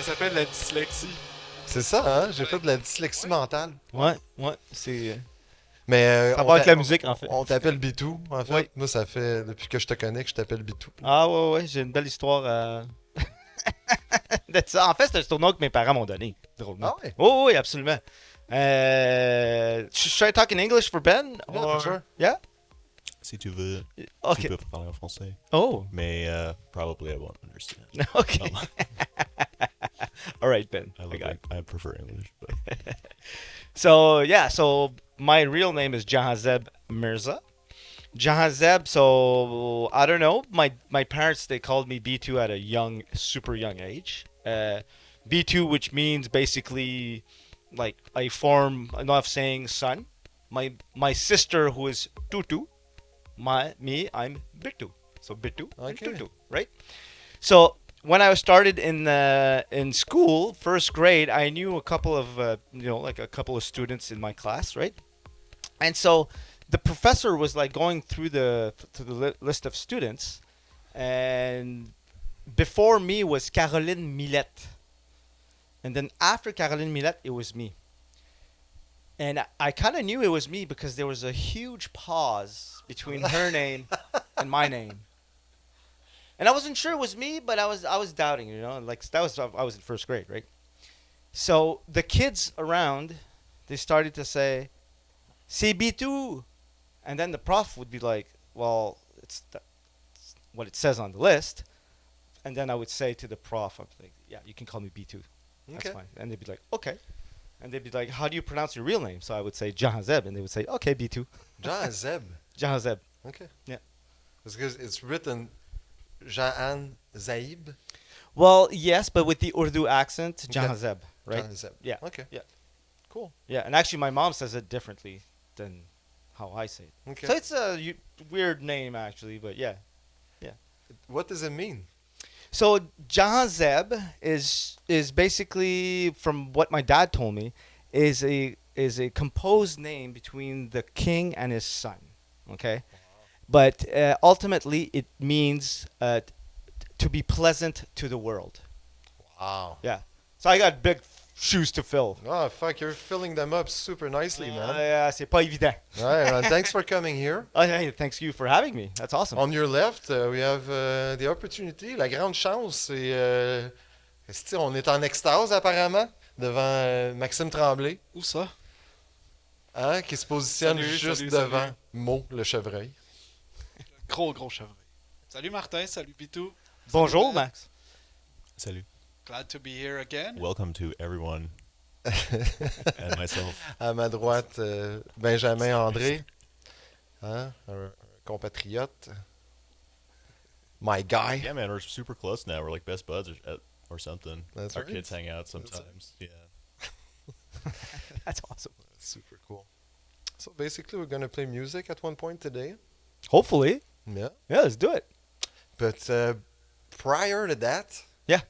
Ça s'appelle la dyslexie. C'est ça, hein? J'ai fait de la dyslexie mentale. Ouais, ouais, c'est... Mais Ça va avec la musique, en fait. on t'appelle Bitou, en fait. Oui. Moi, ça fait depuis que je te connais que je t'appelle Bitou. Ah ouais, ouais, j'ai une belle histoire de ça. En fait, c'est un surnom que mes parents m'ont donné, drôlement. Ah ouais? Oh oui, absolument. Should I talk in English for Ben? Yeah, for sure. Yeah? Si tu veux, Ok. tu peux parler en français. Oh, Mais probably I won't understand. okay. All right, Ben. I got it. I prefer English. But So, yeah, so my real name is Jahanzaib Mirza. Jahanzaib, so I don't know. My parents, they called me Bitou at a super young age. Bitou, which means basically like a form of saying son. My sister, who is Tutu, I'm Bitou. So Bitou and Okay. Tutu, right? So when I started in school, first grade, I knew a couple of like a couple of students in my class, right? And so the professor was like going through the list of students, and before me was Caroline Millette, and then after Caroline Millette, it was me. And I kind of knew it was me because there was a huge pause between her name and my name. And I wasn't sure it was me, but I was doubting, like I was in first grade, right? So the kids around, they started to say, "C'est Bitou," and then the prof would be like, "Well, it's what it says on the list," and then I would say to the prof, "I'm like, yeah, you can call me Bitou, that's Okay. fine." And they'd be like, "Okay," and they'd be like, "How do you pronounce your real name?" So I would say Jahanzaib, and they would say, "Okay, Bitou." Jahanzaib. Jahanzaib. Okay. Yeah. Because it's written Jahanzaib. Well, yes, but with the Urdu accent, Okay. Jahanzaib, right? Jahanzaib. Yeah. Okay. Yeah. Cool. Yeah, and actually, my mom says it differently than how I say it. Okay. So it's a weird name, actually, but yeah. What does it mean? So Jahanzaib is basically, from what my dad told me, is a composed name between the king and his son. Okay, but ultimately it means to be pleasant to the world. Wow. Yeah. So I got big shoes to fill. Oh, fuck, you're filling them up super nicely, man. Yeah, c'est pas évident. All right, man. Thanks for coming here. Oh, hey, thanks you for having me. That's awesome. On your left, we have the opportunity, la grande chance, c'est... on est en extase, apparemment, devant Maxime Tremblay, Où ça? hein, qui se positionne Salut, juste salut, devant salut. Mo, le chevreuil. Gros chevreuil. Salut Martin, salut Bitou. Bonjour, Salut, Ben. Max. salut. Glad to be here again. Welcome to everyone and myself. À ma droite, Benjamin André, hein, un compatriote. My guy. Yeah, man, we're super close now. We're like best buds or something. That's Our right. kids hang out sometimes. Yeah. That's awesome. Super cool. So basically, we're going to play music at one point today. Hopefully. Yeah. Yeah, let's do it. But prior to that, Yeah.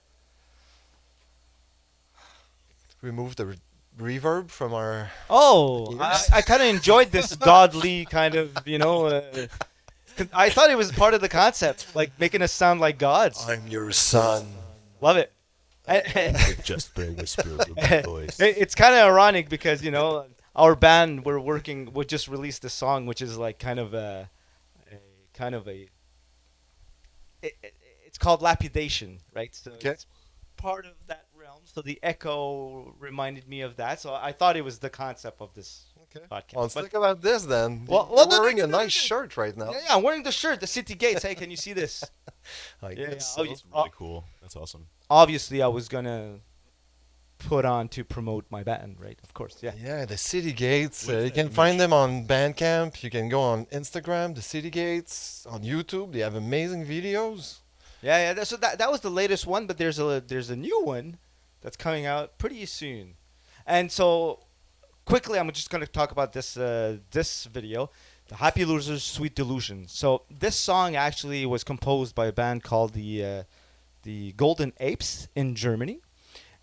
remove the reverb from our... Oh, Yes. I kind of enjoyed this godly kind of, I thought it was part of the concept, like making us sound like gods. I'm your son. Love it. With just very whispered voice. It's kind of ironic because, our band, we just released this song, which is like kind of it's called Lapidation, right? So Okay. it's part of that realm. So the echo reminded me of that. So I thought it was the concept of this Okay. podcast. Let's But- talk about this then. Well, You're no, wearing no, a no, no, nice no. shirt right now. yeah, I'm wearing the shirt, the City Gates. Hey, can you see this? I Yeah, guess yeah. so. That's really cool. That's awesome. Obviously, I was gonna put on to promote my band, right? Of course, yeah. Yeah, the City Gates. With You that can image. find them on Bandcamp. You can go on Instagram, the City Gates, on YouTube. They have amazing videos. Yeah. So that was the latest one, but there's a new one that's coming out pretty soon. And so quickly, I'm just gonna talk about this video, the Happy Losers Sweet Delusion. So this song actually was composed by a band called the Golden Apes in Germany,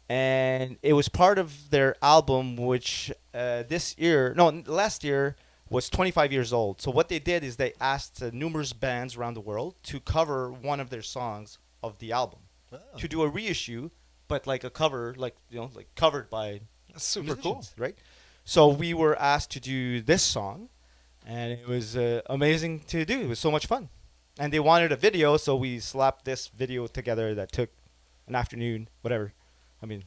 and it was part of their album, which last year was 25 years old. So what they did is they asked numerous bands around the world to cover one of their songs of the album, to do a reissue but like a cover, like like covered by That's super cool. musicians, right? So we were asked to do this song, and it was amazing to do. It was so much fun, and they wanted a video, so we slapped this video together that took an afternoon, whatever. I mean,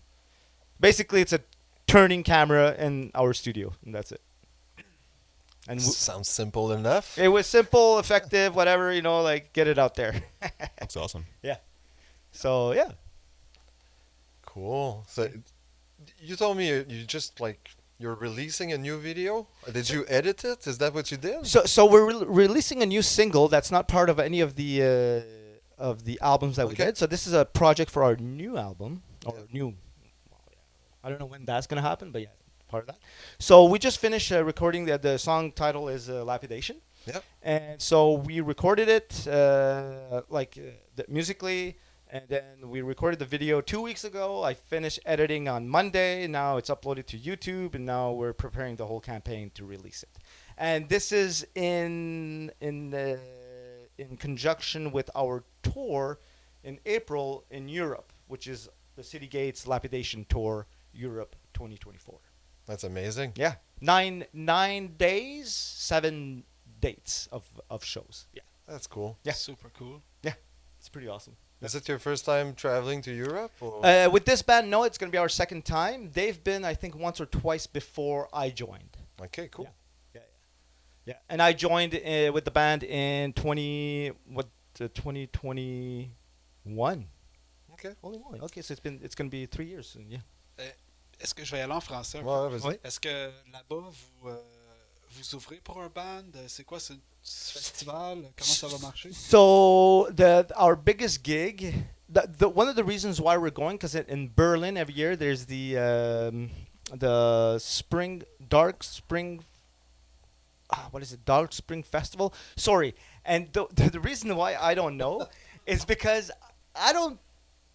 basically, it's a turning camera in our studio, and that's it. And Sounds simple enough. it was simple, effective, whatever, like get it out there. That's awesome. So yeah. Cool. So you told me you just you're releasing a new video. Did you edit it? Is that what you did? So we're releasing a new single that's not part of any of the albums that we Okay. did. So this is a project for our new album or new. I don't know when that's gonna happen, but yeah, part of that. So we just finished recording the song title is Lapidation. Yep. And so we recorded it musically, and then we recorded the video 2 weeks ago. I finished editing on Monday. Now it's uploaded to YouTube, and now we're preparing the whole campaign to release it. And this is in conjunction with our tour in April in Europe, which is the City Gates Lapidation Tour Europe 2024. That's amazing. Yeah, 9 days, 7 dates of shows. Yeah, That's cool. Yeah. Super cool. it's pretty awesome. Is it your first time traveling to Europe? Or? With this band, no, it's going to be our second time. They've been, I think, once or twice before I joined. Okay, cool. Yeah. And I joined with the band in 2021. Okay. Holy moly. Okay, so it's going to be 3 years. And yeah. Est-ce que je vais aller en français? Un peu? Ouais, vas-y. Oui. Est-ce que là-bas, vous ouvrez pour un band? C'est quoi ce festival? Comment ça va marcher? So our biggest gig, one of the reasons why we're going, because in Berlin every year there's the dark spring festival. Sorry, and the reason why I don't know is because I don't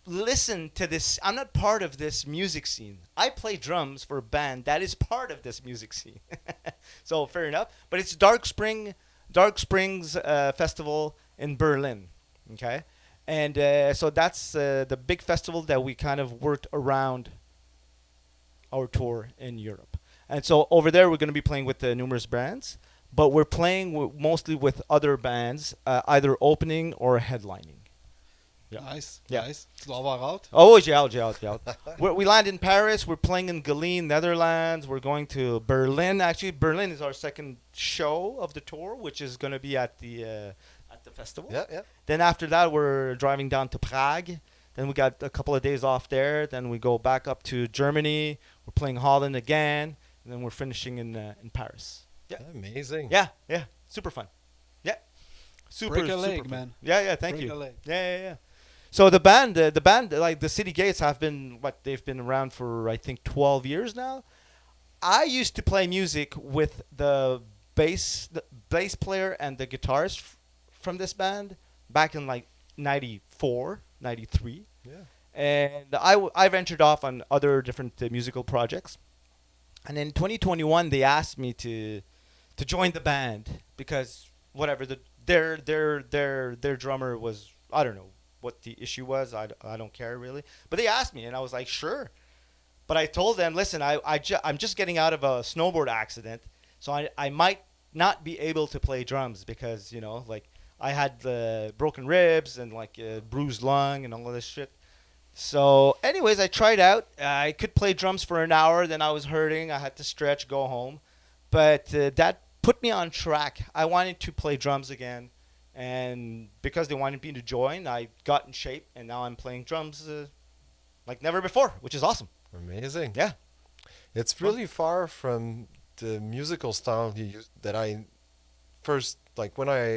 listen to this. I'm not part of this music scene. I play drums for a band that is part of this music scene. So fair enough. But it's Dark Springs Festival in Berlin. Okay, and so that's the big festival that we kind of worked around our tour in Europe. And so over there we're going to be playing with numerous bands, but we're playing mostly with other bands, either opening or headlining. Yeah. Nice. Yeah. Nice. Tu dois avoir hâte. Oh, j'ai hâte. We land in Paris. We're playing in Galeen, Netherlands. We're going to Berlin. Actually, Berlin is our second show of the tour, which is going to be at the festival. Yeah. Then after that, we're driving down to Prague. Then we got a couple of days off there. Then we go back up to Germany. We're playing Holland again, and then we're finishing in Paris. Yeah. Amazing. Yeah. Super fun. Yeah. Break a super leg, fun. man. Yeah. Thank Break you. a leg. Yeah. So the band, like the City Gates, have been they've been around for I think 12 years now. I used to play music with the bass player and the guitarist from this band back in like 94, 93. Yeah. And I ventured off on other different musical projects. And in 2021, they asked me to join the band because whatever their drummer was, I don't know what the issue was. I don't care really. But they asked me, and I was like, sure. But I told them, listen, I'm just getting out of a snowboard accident, so I might not be able to play drums because I had broken ribs and bruised lung and all of this shit. So anyways, I tried out. I could play drums for an hour, then I was hurting. I had to stretch, go home. But that put me on track. I wanted to play drums again. And because they wanted me to join, I got in shape, and now I'm playing drums like never before, which is awesome. Amazing. Yeah. It's really far from the musical style that I first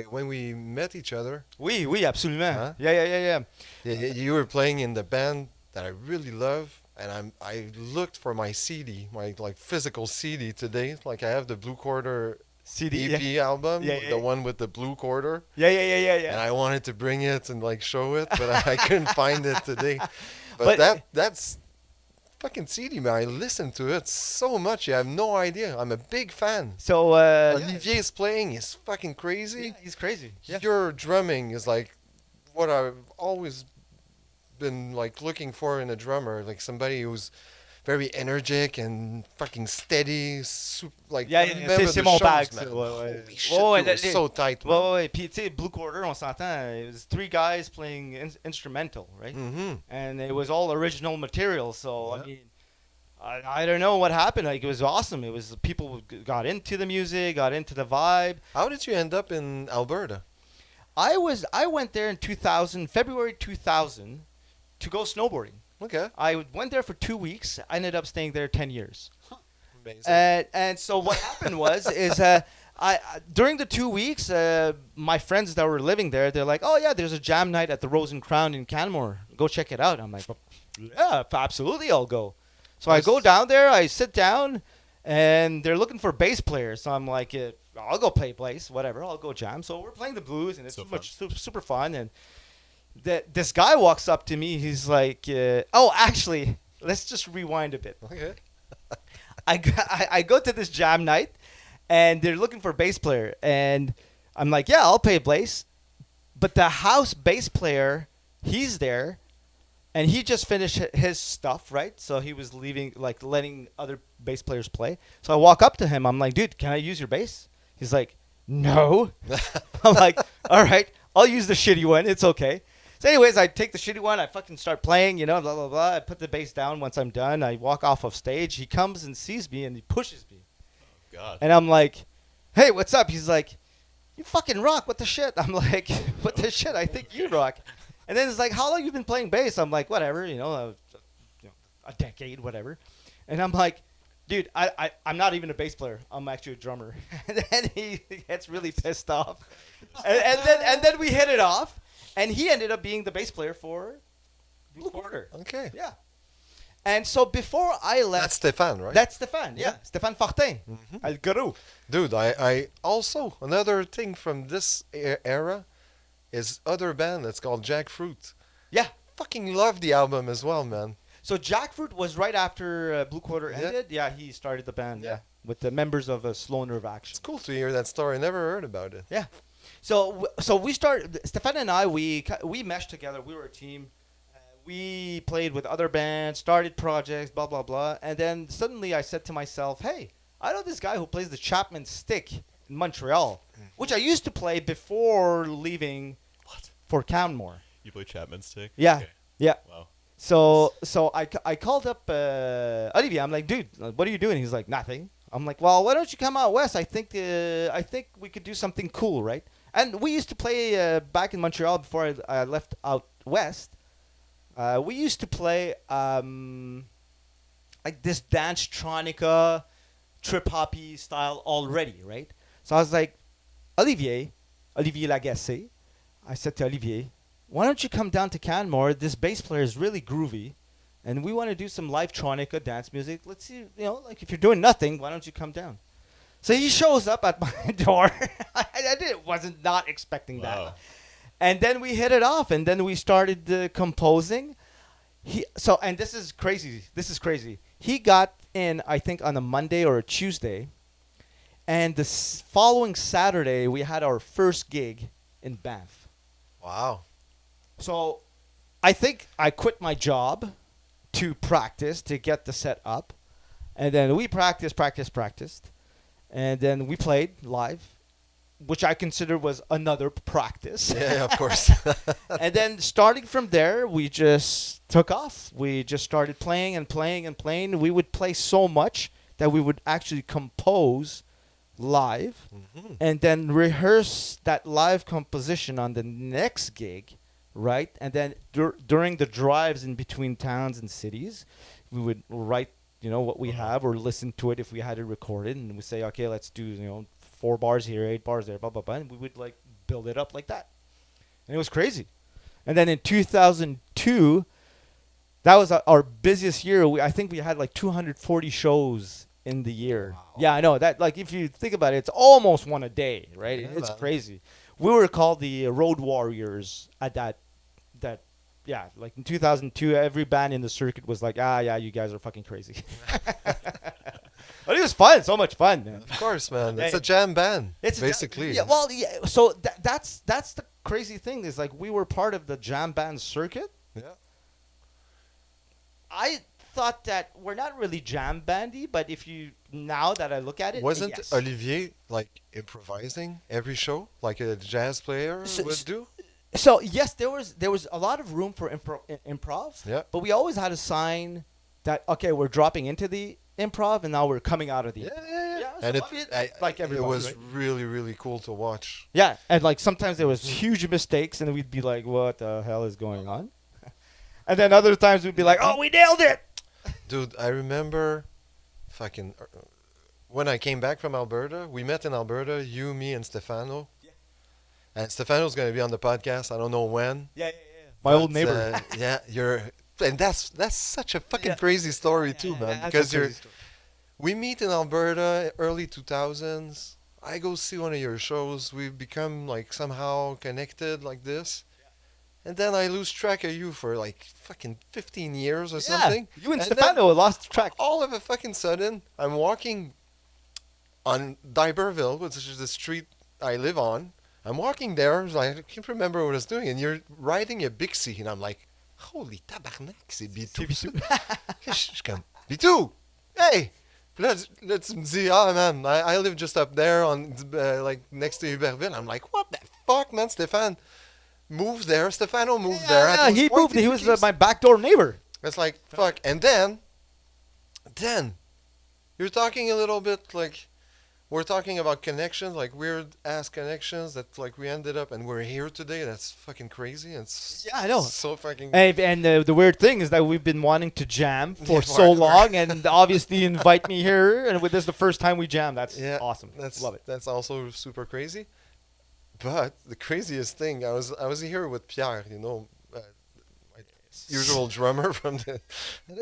when we met each other. Oui, absolument. Huh? Yeah. You were playing in the band that I really love, and I looked for my CD, my physical CD today. I have the Blue Quarter CD EP album, Yeah. the one with the blue quarter. Yeah. And I wanted to bring it and show it, but I couldn't find it today. But that's fucking CD, man. I listened to it so much. You have no idea. I'm a big fan. So Olivier's playing is fucking crazy. yeah, he's crazy. Yeah. Your drumming is what I've always been like looking for in a drummer, like somebody who's very energetic and fucking steady, like Yeah, c'est mon bag, ça. man. Ouais, ouais. Holy shit, Ouais, we were so tight, man. Ouais, ouais. Puis tu sais, Blue Quarter, on s'entend. It was 3 guys playing instrumental, right? Mm-hmm. And it was all original material. So Yeah. I mean, I don't know what happened. Like it was awesome. It was people got into the music, got into the vibe. How did you end up in Alberta? I went there in 2000, February 2000, to go snowboarding. Okay. I went there for 2 weeks. I ended up staying there 10 years. Amazing. And so what happened is I during the 2 weeks, my friends that were living there, they're like, oh yeah, there's a jam night at the Rose and Crown in Canmore. Go check it out. I'm like, yeah, absolutely, I'll go. So I go down there, I sit down, and they're looking for bass players. So I'm like, I'll go play bass, whatever. I'll go jam. So we're playing the blues, and it's super fun. And this guy walks up to me. He's like, oh, actually, let's just rewind a bit. Okay. I go to this jam night, and they're looking for a bass player. And I'm like, yeah, I'll play bass. But the house bass player, he's there. And he just finished his stuff, right? So he was leaving, like letting other bass players play. So I walk up to him. I'm like, dude, can I use your bass? He's like, no. I'm like, all right, I'll use the shitty one. It's okay. So anyways, I take the shitty one. I fucking start playing, blah, blah, blah. I put the bass down once I'm done. I walk off of stage. He comes and sees me and he pushes me. Oh, God. And I'm like, hey, what's up? He's like, you fucking rock. What the shit? I'm like, what the shit? I think you rock. And then it's like, how long you been playing bass? I'm like, whatever, a decade, whatever. And I'm like, dude, I'm not even a bass player. I'm actually a drummer. And then he gets really pissed off. and then we hit it off. And he ended up being the bass player for Blue Quarter. Okay. Yeah. And so before I left... That's Stéphane, right? That's Stéphane, yeah. Yeah. Stéphane Fortin. Mhm. El Guru. Dude, I also, another thing from this era is other band that's called Jackfruit. Yeah. Fucking love the album as well, man. So Jackfruit was right after Blue Quarter Yeah. ended. Yeah, he started the band. Yeah. With the members of Slow Nerve Action. It's cool to hear that story. I never heard about it. Yeah. So we started. Stéphane and I we meshed together. We were a team. We played with other bands, started projects, blah blah blah. And then suddenly I said to myself, "Hey, I know this guy who plays the Chapman stick in Montreal, which I used to play before leaving for Canmore." You play Chapman stick? Yeah. Okay. Yeah. Wow. So I called up Olivier. I'm like, dude, what are you doing? He's like, nothing. I'm like, well, why don't you come out west? I think we could do something cool, right? And we used to play back in Montreal before I left out west. We used to play like this dance tronica, trip hoppy style already, right? So I was like, Olivier Lagacé. I said to Olivier, why don't you come down to Canmore? This bass player is really groovy, and we want to do some live tronica dance music. Let's see, like if you're doing nothing, why don't you come down? So he shows up at my door. wasn't not expecting that. Wow. And then we hit it off, and then we started composing. And this is crazy. He got in, I think, on a Monday or a Tuesday, and the following Saturday we had our first gig in Banff. Wow. So I think I quit my job to practice, to get the set up. And then we practiced. And then we played live, which I consider was another practice. Yeah, of course. And then starting from there, we just took off. We just started playing and playing and playing. We would play so much that we would actually compose live and then rehearse that live composition on the next gig, right? And then during the drives in between towns and cities, we would write, what we have, or listen to it if we had it recorded, and we say, okay, let's do, 4 bars here, 8 bars there, blah, blah, blah, and we would, build it up like that. And it was crazy. And then in 2002, that was our busiest year. I think we had, 240 shows in the year. Wow. Yeah, I know. That, if you think about it, it's almost one a day, right? Yeah, it's crazy. We were called the Road Warriors at that. Yeah, in 2002, every band in the circuit was like, yeah, you guys are fucking crazy. But it was fun, so much fun, man. Of course, man. It's a jam band, basically. Yeah, well, yeah. So that's the crazy thing is we were part of the jam band circuit. Yeah. thought that we're not really jam bandy, but now that I look at it, Wasn't yes. Olivier like improvising every show like a jazz player would do? So yes, there was a lot of room for improv. Yeah. But we always had a sign that okay, we're dropping into the improv and now we're coming out of the. Yeah. so And I mean, like it everybody, was right? really, really cool to watch. Yeah, and like sometimes there was huge mistakes, and we'd be like, "What the hell is going on?" And then other times we'd be like, "Oh, we nailed it!" Dude, I remember when I came back from Alberta, we met in Alberta, you, me, and Stefano. Yeah. And Stefano's going to be on the podcast. I don't know when. Yeah. My old But, neighbor. and that's such a fucking crazy story too, man. Because we meet in Alberta early 2000s. I go see one of your shows. We've become like somehow connected like this. And then I lose track of you for like fucking 15 years or something. You and And Stefano lost track. All of a fucking sudden, I'm walking on D'Iberville, which is the street I live on. I'm walking there, I can't remember what I was doing, and you're riding a Bixie, and I'm like, holy tabarnak, c'est Bitou. Je suis comme, Bitou, hey! Puis là, tu me dis, man, I live just up there, like next to Iberville. I'm like, what the fuck, man, Stefano moved there. Stefano moved there. Yeah, he moved. He was my backdoor neighbor. It's like, fuck. And then, you're talking a little bit like, we're talking about connections, like weird ass connections that like we ended up and we're here today. That's fucking crazy. It's Yeah, I know. so fucking. And the weird thing is that we've been wanting to jam for so long, and obviously invite me here, and this is the first time we jam. That's awesome. Love it. That's also super crazy. But the craziest thing, I was here with Pierre, my usual drummer from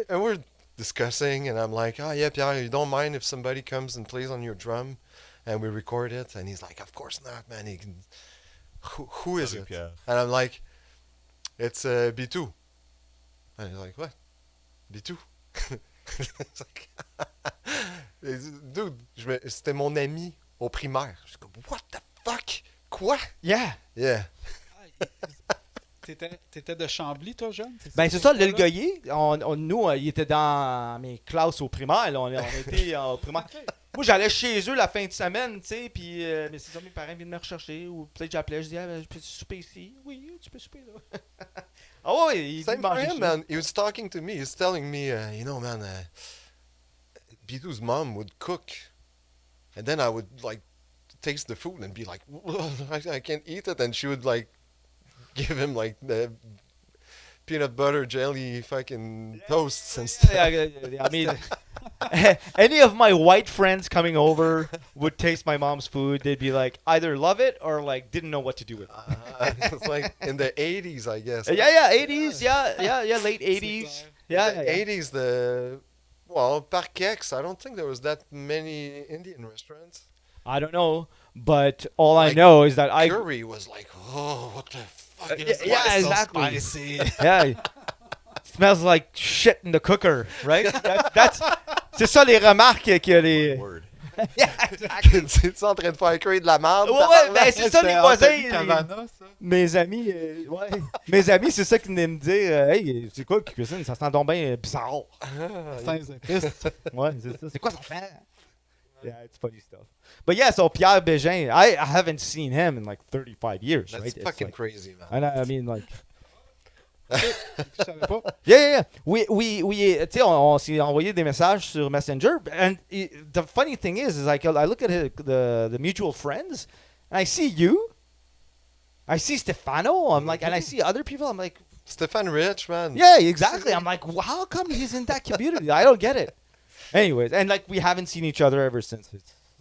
and we're discussing, and I'm like, oh yeah, Pierre, you don't mind if somebody comes and plays on your drum, and we record it? And he's like, of course not, man. He can. Who is it? Pierre. And I'm like, it's Bitou. And he's like, what? Bitou? It's like, dude, c'était mon ami au primaire. Je suis comme, what the fuck? Quoi? Yeah. Yeah. T'étais de Chambly, toi, jeune? Ben c'est ça, l'île Goyer. Nous, il était dans mes classes au primaire. Là, on était au primaire. Moi, j'allais chez eux la fin de semaine, tu sais, puis mais c'est ça, mes parents viennent me rechercher, ou peut-être j'appelais, je disais, je peux souper ici? Oui, tu peux souper là. Ah ouais, il Same for mangeait him, chez man. He was talking to me. He's telling me, man, Bidou's mom would cook, and then I would like taste the food and be like, I can't eat it, and she would like give him like the peanut butter jelly fucking toasts and stuff. Yeah, I mean, any of my white friends coming over would taste my mom's food. They'd be like, either love it or like didn't know what to do with it. It's like in the 80s, I guess. Yeah, 80s, yeah, late 80s. Yeah, The 80s, Parc X, I don't think there was that many Indian restaurants. I don't know, but all I Like, know is that Curry was like, oh, what the fuck is yeah, this? exactly. Spicy. Yeah, it smells like shit in the cooker, right? C'est ça les remarques que les. Word. Yeah, exactly. C'est en train de faire cuire de la merde? Ouais, ben c'est ça les voisins. Cavana, ça. Mes amis, mes amis, c'est ça qu'ils venaient me dire. Hey, c'est quoi qui cuisine? Ça sent donc bien bizarre. Sans épices. Ouais, c'est ça. C'est quoi ça fait? Yeah, it's funny stuff. But yeah, so Pierre Bégin, I haven't seen him in like 35 years, That's right? It's fucking like, crazy, man. and I mean, like, Je savais pas. yeah. We tu sais, on s'est envoyé des messages sur Messenger, and the funny thing is like I look at the mutual friends, and I see you, I see Stefano, I'm like, and I see other people, I'm like, Stefan Rich, man. yeah, exactly. I'm like, well, how come he's in that community? I don't get it. Anyways, and like we haven't seen each other ever since.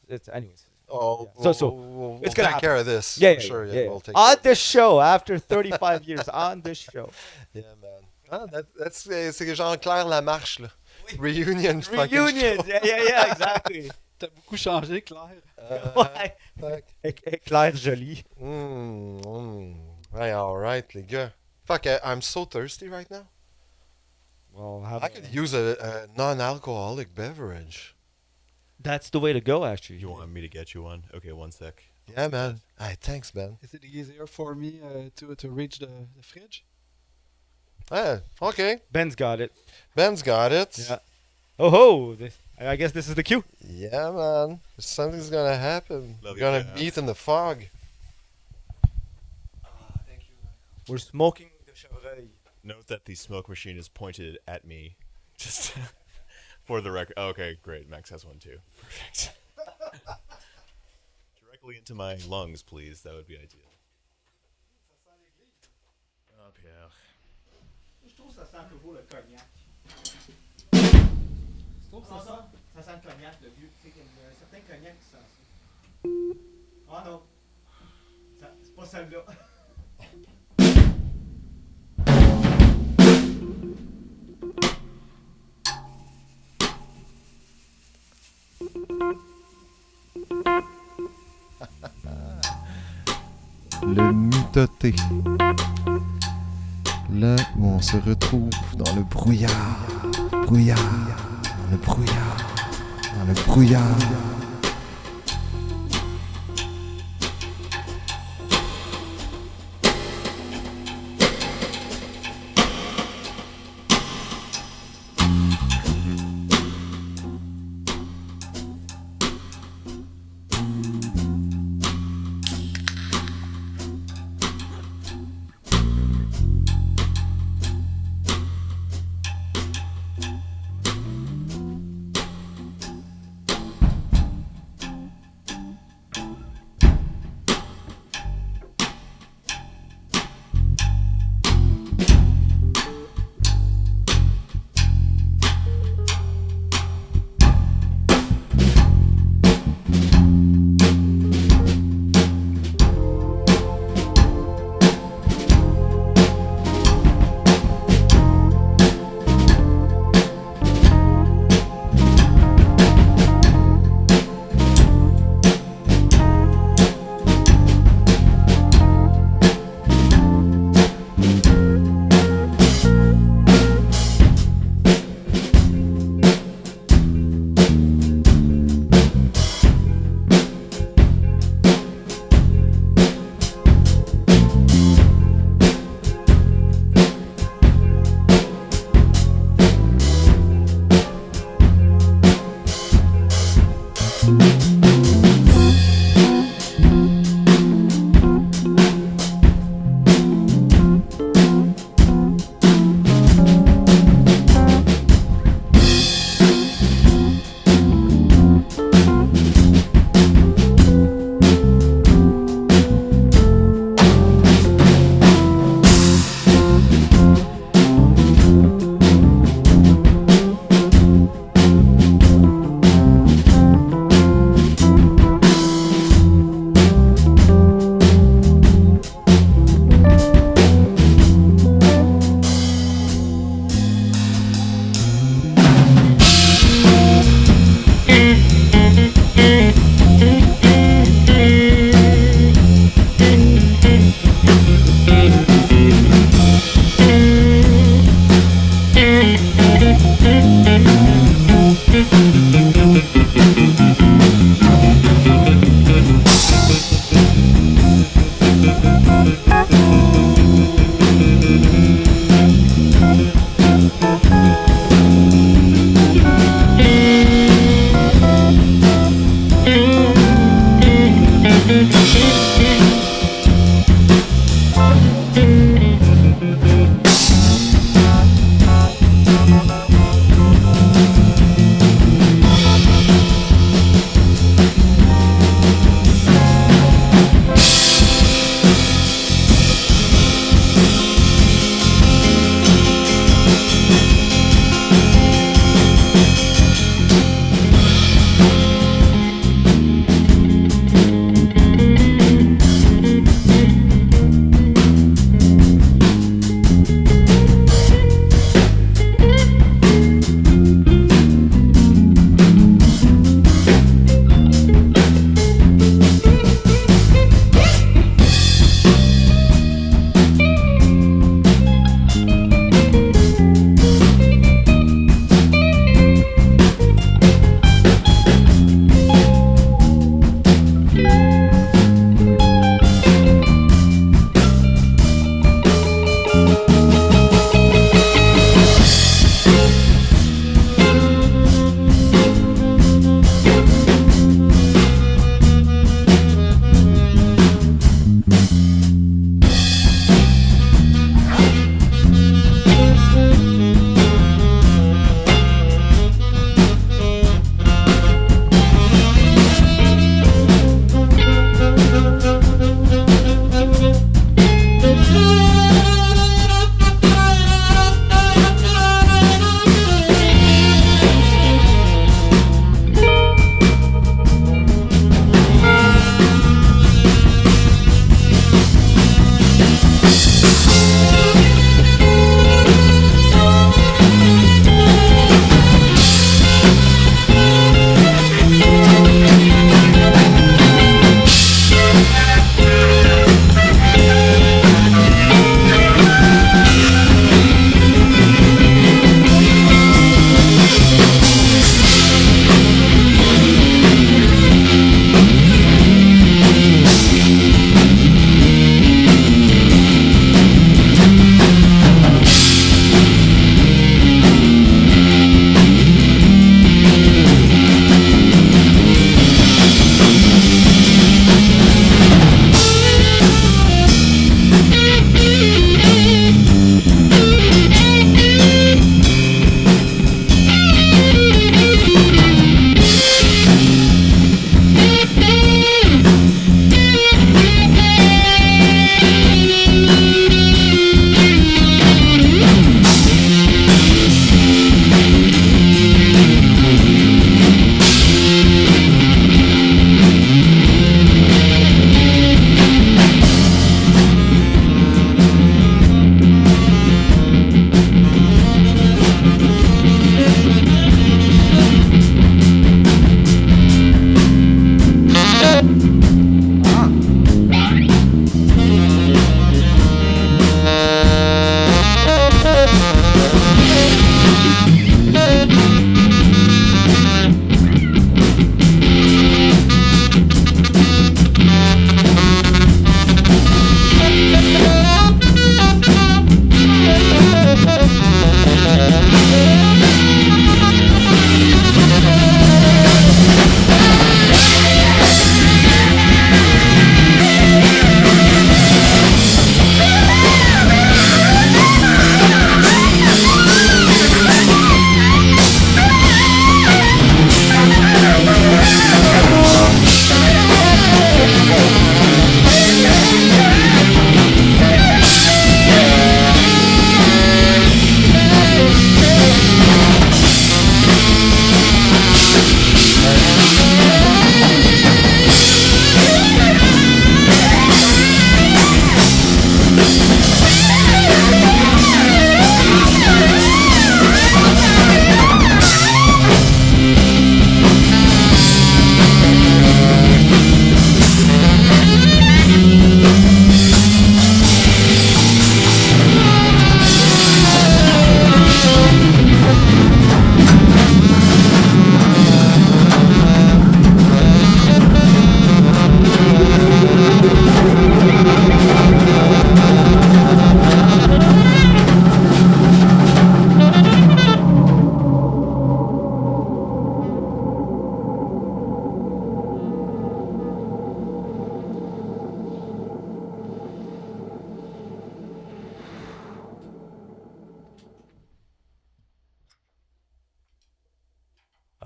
It's anyways. Oh, Yeah. So we'll it's gonna take care of this. Yeah, for sure. yeah. We'll take On care. this show after 35 years, on this show. Yeah, man. Ah, that's c'est Jean-Claire Lamarche, là. Reunion. fucking Reunion. show. Yeah, exactly. T'as beaucoup changé, Claire. Ouais. Fuck. Éclair joli. Hey, all right, les gars. Fuck, I'm so thirsty right now. Well, I could use a non-alcoholic beverage. that's the way to go, actually. You want me to get you one? Okay, one sec. Yeah, man. Hey, thanks, man. Is it easier for me to reach the fridge? Okay. Ben's got it. Ben's got it. Yeah. Oh ho! I guess this is the cue. Yeah, man. Something's gonna happen. Love We're gonna you, Jeff. meet in the fog. We're smoking the chevreuil. Note that the smoke machine is pointed at me. Just for the record. Oh, okay, great. Max has one too. Perfect. Directly into my lungs, please. That would be ideal. Oh, Pierre. Je trouve que ça sent toujours le cognac. Ça sent le cognac, le vieux. Tu sais, il y a un certain cognac qui sent ça. Oh non. C'est pas celle-là. Le Mitoté. Là où on se retrouve dans le brouillard. Brouillard. Dans le brouillard. Dans le brouillard.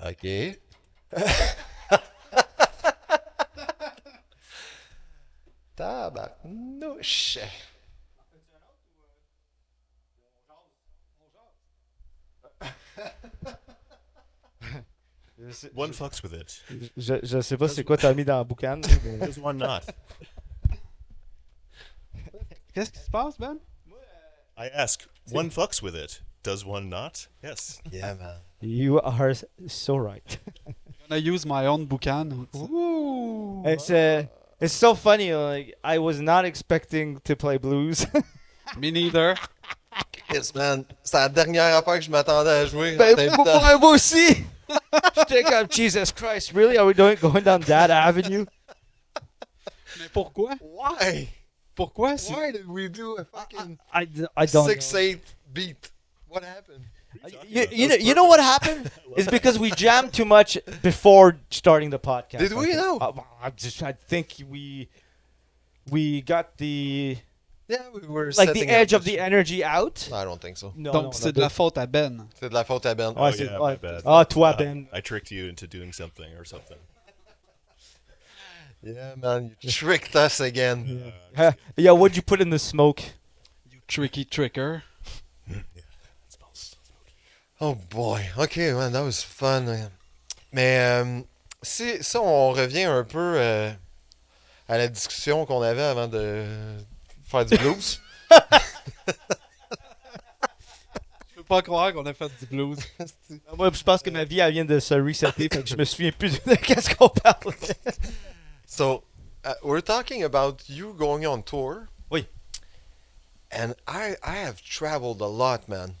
OK. Tabarnouche. One fucks with it. Je sais pas c'est quoi t'as mis dans la boucane. Does one not? Qu'est-ce qui se passe, Ben? I ask, one fucks with it. Does one not? Yes. Yeah, man. You are so right. I use my own boucan. Ooh. It's so funny. Like I was not expecting to play blues. Me neither. Yes, man. C'est la dernière affaire que je m'attendais à jouer. Ben, en même temps. moi aussi. J'étais comme Jesus Christ. Really? Are we going down that avenue? Mais pourquoi? Why? Pourquoi? Why did we do a fucking I don't know. 6/8 beat? What happened? You know what happened? It's because we jammed too much before starting the podcast. Did we? No. I think we got the Yeah, we were like setting the edge up of the energy out. I don't think so. No, Donc, c'est de la faute à Ben. C'est de la faute à Ben. Ouais, Oh, yeah, my bad. Ah, toi, Ben. I tricked you into doing something or something. Yeah, man, you tricked us again. Yeah, what'd you put in the smoke? You tricky tricker. It smells smoky. Oh boy. Okay, man, that was fun. Mais si on revient un peu à la discussion qu'on avait avant de faire du blues. Je peux pas croire qu'on a fait du blues. Moi, je pense que ma vie, elle vient de se resetter, fait que je me souviens plus de qu'est-ce qu'on parlait. So, we're talking about you going on tour. Oui. And I have traveled a lot, man.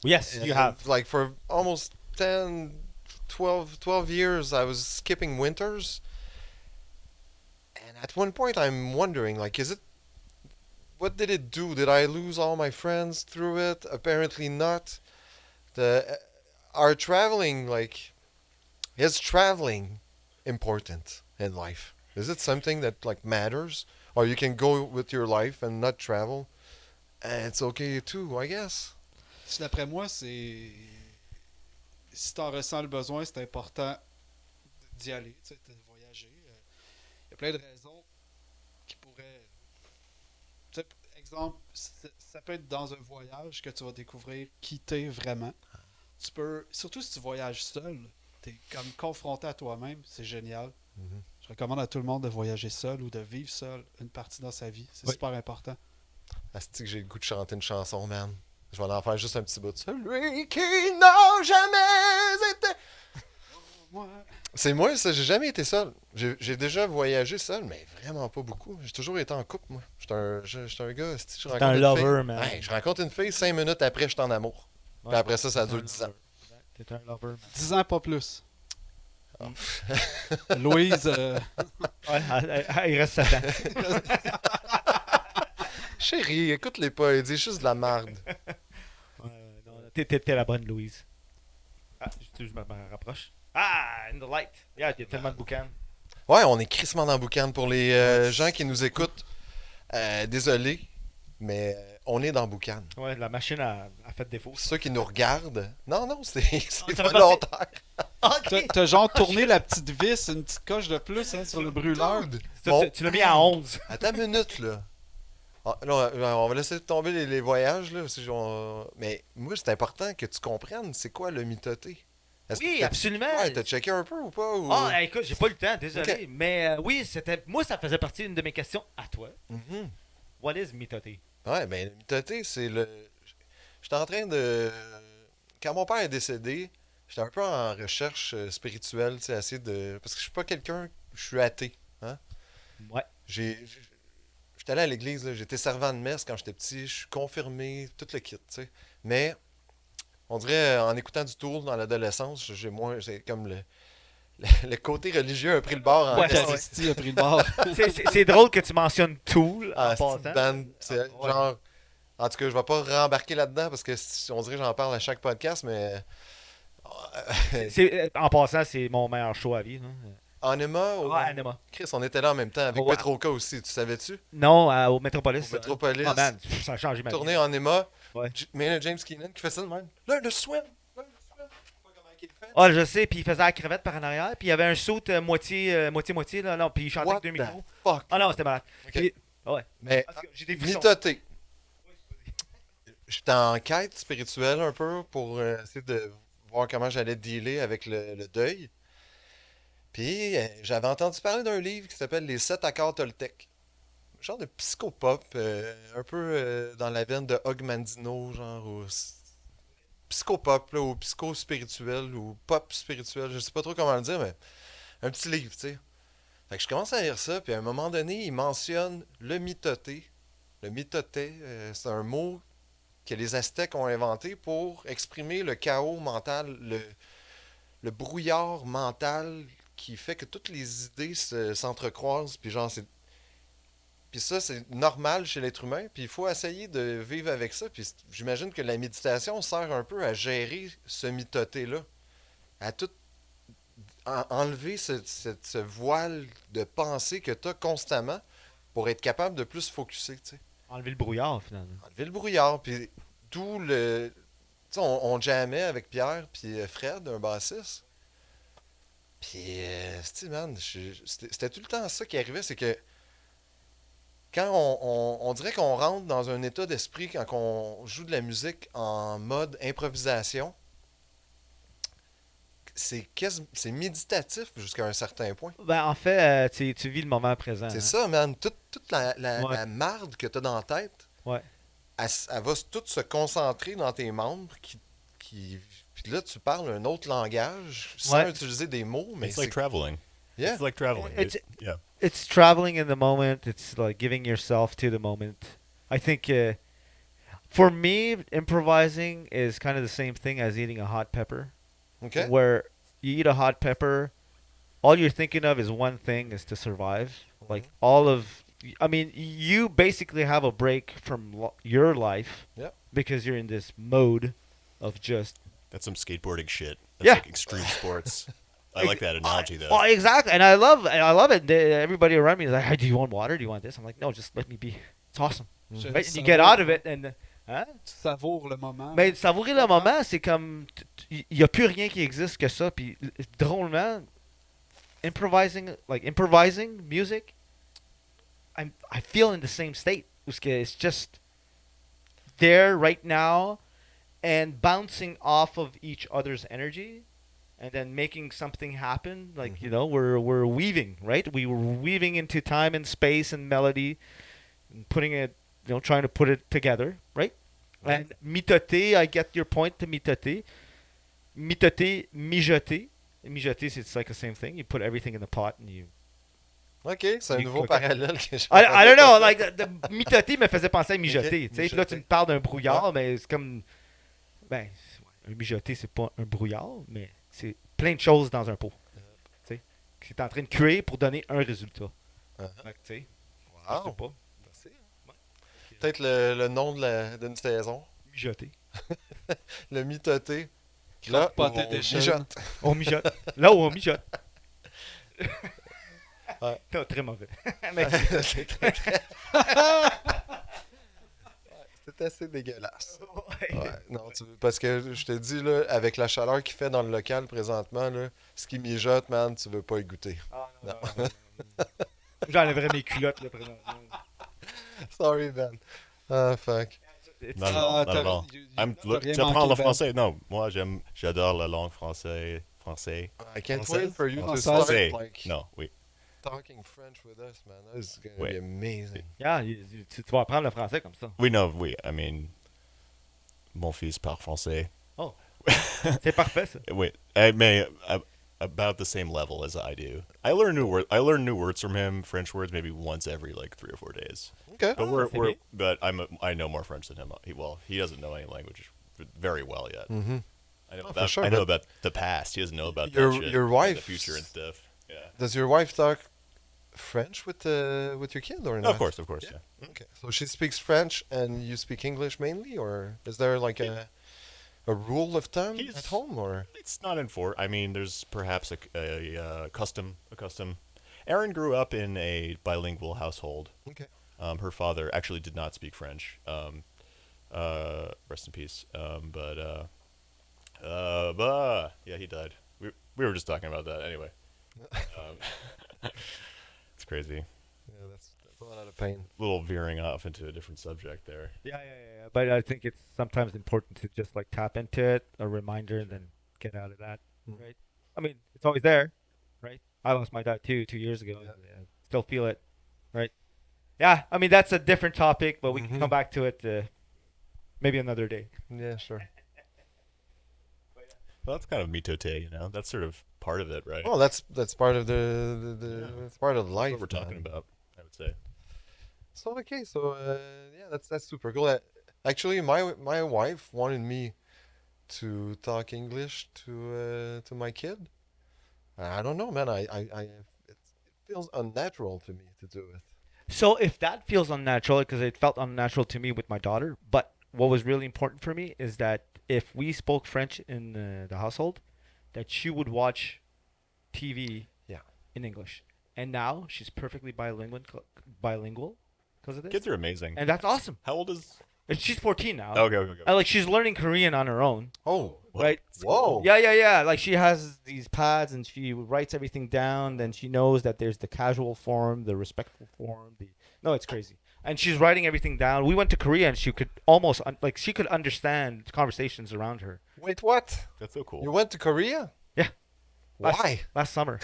Yes, you And, have. Like for almost 12 years, I was skipping winters. And at one point, I'm wondering, like, what did it do? Did I lose all my friends through it? Apparently not. Our traveling, like, is traveling important in life? Is it something that, like, matters? Or you can go with your life and not travel? And it's okay too, I guess. D'après moi, c'est. Si t'en ressens le besoin, c'est important d'y aller, tu sais, de voyager. Il y a plein de raisons qui pourraient. Tu sais, exemple, ça peut être dans un voyage que tu vas découvrir qui t'es vraiment. Tu peux. Surtout si tu voyages seul, t'es comme confronté à toi-même, c'est génial. Mhm. Je recommande à tout le monde de voyager seul ou de vivre seul une partie dans sa vie. C'est Oui. super important. Asti que j'ai le goût de chanter une chanson, man. Je vais en faire juste un petit bout de celui qui n'a jamais été. Ouais. C'est moi, ça, j'ai jamais été seul. J'ai déjà voyagé seul, mais vraiment pas beaucoup. J'ai toujours été en couple, moi. J'étais un gars, asti, je rencontre un une lover, fille. man. Ouais, je rencontre une fille, 5 minutes après, je suis en amour. Puis après ça dure 10 ans. T'es un lover, man. 10 ans, pas plus. Oh. Louise, Ouais, il reste 7 ans. Chérie, écoute-les pas, il dit juste de la merde. T'es la bonne Louise. Ah, je me rapproche. Ah, in the light. Yeah, il y a tellement de boucan. Ouais, on est crissement dans le boucan. Pour les gens qui nous écoutent, désolé, mais on est dans le boucan. Ouais, la machine a fait défaut. Ceux qui nous regardent, non, c'est ça fait volontaire. t'as genre tourné la petite vis, une petite coche de plus hein, sur le brûleur. Dude, Tu l'as mis à 11. Attends une minute, là. Ah, non, on va laisser tomber les voyages, là. Mais moi, c'est important que tu comprennes c'est quoi le Mitoté. Oui, absolument. Ouais, t'as checké un peu ou pas? Ou... Ah, écoute, j'ai pas eu le temps, désolé. Ok. Mais oui, moi, ça faisait partie d'une de mes questions à toi. Mhm. What is Mitoté? Ouais, ben, le Mitoté, c'est le. J'étais en train de. Quand mon père est décédé, j'étais un peu en recherche spirituelle, tu sais, essayer de. Parce que je suis pas quelqu'un. Je suis athée. Hein? Ouais. J'étais allé à l'église, là, j'étais servant de messe quand j'étais petit, je suis confirmé, tout le kit, tu sais. Mais, on dirait, en écoutant du Tour dans l'adolescence, c'est comme le côté religieux a pris le bord en Ouais, Christy a pris le bord. C'est drôle que tu mentionnes Tool en Ah, passant. c'est band, c'est Ouais. genre... En tout cas, je vais pas rembarquer là-dedans parce que on dirait que j'en parle à chaque podcast, mais... En passant, c'est mon meilleur show à vie. Anima, Anima. Chris, on était là en même temps avec Ouais. Petroca aussi, tu savais-tu? Non, au Metropolis. Au Metropolis. Oh man, ça a changé ma vie. Tourné en Anima, Ouais. mais James Keenan qui fait ça de même. Learn to swim! Learn to swim! Je sais pas comment il Ah, je sais, puis il faisait la crevette par en arrière, puis il y avait un saut moitié-moitié, là, non, puis il chantait What avec deux the micros. fuck? Ah non, c'était malade. Ok. Puis- ouais. Mais En tout cas, j'ai des frissons. Mitoté. J'étais en quête spirituelle un peu pour essayer de voir comment j'allais dealer avec le deuil. Puis j'avais entendu parler d'un livre qui s'appelle Les 7 accords Toltec. Genre de psychopop, un peu dans la veine de Ogmandino, genre ou psychopop là, ou psycho-spirituel ou pop spirituel, je sais pas trop comment le dire, mais un petit livre, tu sais. Fait que je commence à lire ça, puis à un moment donné, il mentionne le mitoté. Le mitoté, c'est un mot que les Aztèques ont inventé pour exprimer le chaos mental, le brouillard mental qui fait que toutes les idées s'entrecroisent, puis genre, puis ça, c'est normal chez l'être humain, puis il faut essayer de vivre avec ça, puis j'imagine que la méditation sert un peu à gérer ce mitoté-là, à tout enlever ce voile de pensée que tu as constamment pour être capable de plus focusser, tu sais. Enlever le brouillard, finalement. Enlever le brouillard, puis d'où le... Tu sais, on jammait avec Pierre puis Fred, un bassiste. Puis, tu sais, man, c'était tout le temps ça qui arrivait, c'est que quand on dirait qu'on rentre dans un état d'esprit quand on joue de la musique en mode improvisation, c'est méditatif jusqu'à un certain point. Ben, en fait, tu vis le moment présent. C'est hein. ça, man. Toute Ouais. la marde que tu as dans la tête, Ouais. elle va toute se concentrer dans tes membres puis là, tu parles un autre langage sans Ouais. utiliser des mots, mais It's like traveling. Yeah. It's like traveling. It's- Yeah. It's traveling in the moment. It's like giving yourself to the moment. I think for me, improvising is kind of the same thing as eating a hot pepper. OK? Where you eat a hot pepper, all you're thinking of is one thing, is to survive. Like all of, I mean, you basically have a break from your life Yep. because you're in this mode of just. That's some skateboarding shit. That's Yeah. like extreme sports. I like that analogy though. Oh, exactly, and I love it. Everybody around me is like, "Hey, do you want water? Do you want this?" I'm like, "No, just let me be. It's awesome." Je Right? And you savoure- get out of it, and hein? Tu savoures le moment. Mais savourer le moment, c'est comme il y a plus rien qui existe que ça. Puis drôlement, improvising music, I feel in the same state. Parce que it's just there right now, and bouncing off of each other's energy, and then making something happen. Like you know, we're weaving, right? We were weaving into time and space and melody, and putting it, you know, trying to put it together, right? And mitoté, I get your point to mitoté. Mitoté, mijoté. Mijoté, it's like the same thing. You put everything in the pot and you. OK, c'est un You nouveau cook it. parallèle que je I don't know, like the mitoté me faisait penser à mijoter. Ok, Tu sais, puis là tu mijoter. me parles d'un brouillard, mais c'est comme, ben, un mijoté c'est pas un brouillard, mais c'est plein de choses dans un pot. Tu sais, qui est en train de cuire pour donner un résultat. Fait que, tu sais, je sais Wow. pas. Merci. Peut-être le nom d'une saison. Mijoter. Le mitoté. Là, Croque-poté on d'échelle. mijote. On mijote. Là où on mijote. Ouais. Non, très mauvais. Mais- C'est assez dégueulasse. Ouais. Ouais, non, parce que je te dis, là, avec la chaleur qu'il fait dans le local présentement, là, ce qui mijote, man, tu veux pas y goûter. Ah, non. J'enlèverais mes culottes, là, présentement. Sorry, man. Ah, fuck. It's- Not at all. Not at all. T'as rien Tu apprends manqué, le Ben. français? Non, moi j'adore la langue française. I can't Français? wait for you to Français. start, Français. like, Non, oui. talking French with us, man. This is gonna Ouais. be amazing. Yeah, tu vas apprendre le français comme ça. Oui, non, oui. I mean, mon fils parle français. C'est parfait, ça. Wait, I may about the same level as I do. I learn new words from him, French words, maybe once every like 3 or 4 days. Okay. But c'est bien. I know more French than him. He doesn't know any language very well yet. Mm-hmm. I know Oh, for about, sure, I know but- about the past. He doesn't know about Your- that shit, your like, wife- the future and stuff. Yeah. Does your wife talk French with your kid or not? Of course, yeah. Okay. So she speaks French and you speak English mainly, or is there like a rule of thumb He's- at home, or? It's not enforced. I mean, there's perhaps a custom. Erin grew up in a bilingual household. Okay. Her father actually did not speak French. Rest in peace. But Yeah, he died. We were just talking about that anyway. It's crazy. Yeah, that's a lot of pain. Little veering off into a different subject there. Yeah. But I think it's sometimes important to just like tap into it, a reminder, and then get out of that, right? I mean, it's always there, right? I lost my dad too 2 years ago. Yeah. And still feel it, right? Yeah, I mean, that's a different topic, but we can come back to it maybe another day. Yeah, sure. Well, that's kind of mitoté, you know. That's sort of part of it, right? Well, that's part of the it's part of life. That's what we're talking about, I would say. So okay, so yeah, that's super cool. Actually, my wife wanted me to talk English to my kid. I don't know, man. It feels unnatural to me to do it. So if that feels unnatural, because it felt unnatural to me with my daughter, but what was really important for me is that if we spoke French in the household, that she would watch TV in English. And now she's perfectly bilingual because of this. Kids are amazing. And that's awesome. How old is... And she's 14 now. Okay. And like she's learning Korean on her own. Oh, Right? whoa. Yeah. Like she has these pads and she writes everything down. Then she knows that there's the casual form, the respectful form. No, it's crazy. And she's writing everything down. We went to Korea and she could almost she could understand conversations around her. Wait, what? That's so cool. You went to Korea? Yeah. Why? Last summer.